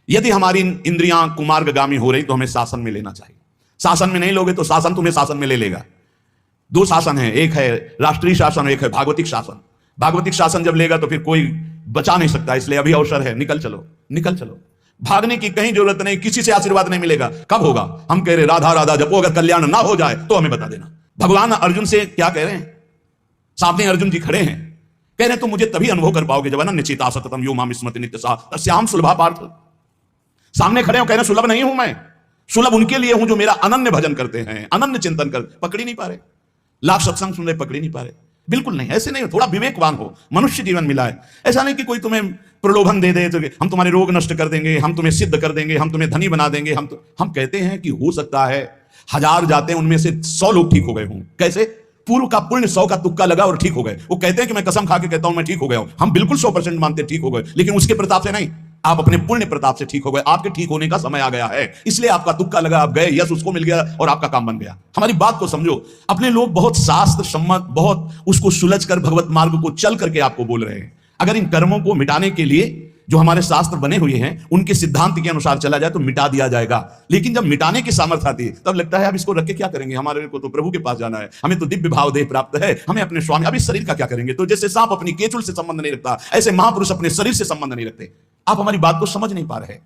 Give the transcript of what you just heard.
यदि हमारी इंद्रियां कुमार्गगामी हो रही तो हमें शासन में लेना चाहिए। शासन में नहीं लोगे तो शासन तुम्हें शासन में ले लेगा। दो शासन है, एक है राष्ट्रीय शासन, एक है भागवतिक शासन। भागवतिक शासन जब लेगा तो फिर कोई बचा नहीं सकता, इसलिए अभी अवसर है, निकल चलो, निकल चलो। भागने की कहीं जरूरत नहीं, किसी से आशीर्वाद नहीं मिलेगा। कब होगा? हम कह रहे राधा राधा जपो, अगर कल्याण ना हो जाए तो हमें बता देना। भगवान अर्जुन से क्या कह रहे हैं? सामने अर्जुन जी खड़े हैं, कह रहे हैं तुम मुझे तभी अनुभव कर पाओगे जब अनन्य चिता सततम यो माम स्मृति नित्य सा तस्याम सुलभा पार्थ। सामने खड़े हो, कह रहे सुलभ नहीं हूं मैं, सुलभ उनके लिए हूं जो मेरा अनन्य भजन करते हैं, अनन्य चिंतन कर। पकड़ी नहीं पा रहे, लाख सत्संग सुन रहे, पकड़ी नहीं पा रहे। बिल्कुल नहीं, ऐसे नहीं। थोड़ा विवेकवान हो, मनुष्य जीवन मिला है। ऐसा नहीं कि कोई तुम्हें प्रलोभन दे दे तो हम तुम्हारे रोग नष्ट कर देंगे, हम तुम्हें सिद्ध कर देंगे, हम तुम्हें धनी बना देंगे। हम कहते हैं कि हो सकता है 1000 जाते हैं, उनमें से 100 लोग ठीक हो गए हों। कैसे? पूर्व का पुण्य 100 का तुक्का लगा और ठीक हो गए। वो कहते हैं कि मैं कसम खा के कहता हूं मैं ठीक हो गया हूं। हम बिल्कुल 100% मानते ठीक हो गए, लेकिन उसके प्रताप से नहीं, आप अपने पुण्य प्रताप से ठीक हो गए। आपके ठीक होने का समय आ गया है, इसलिए आपका तुक्का लगा, आप गए, यश उसको मिल गया और आपका काम बन गया। हमारी बात को समझो। अपने लोग बहुत शास्त्र सम्मत, बहुत उसको सुलझ कर भगवत मार्ग को चल करके आपको बोल रहे हैं। अगर इन कर्मों को मिटाने के लिए जो हमारे शास्त्र बने हुए हैं उनके सिद्धांत के अनुसार चला जाए तो मिटा दिया जाएगा। लेकिन जब मिटाने की सामर्थ्य आती है तब लगता है अब इसको रख के क्या करेंगे, हमारे को तो प्रभु के पास जाना है, हमें तो दिव्य भाव देह प्राप्त है, हमें अपने स्वामी, अब इस शरीर का क्या करेंगे। तो जैसे सांप अपनी केचुल से संबंध नहीं रखता, ऐसे महापुरुष अपने शरीर से संबंध नहीं रखते। आप हमारी बात को समझ नहीं पा रहे।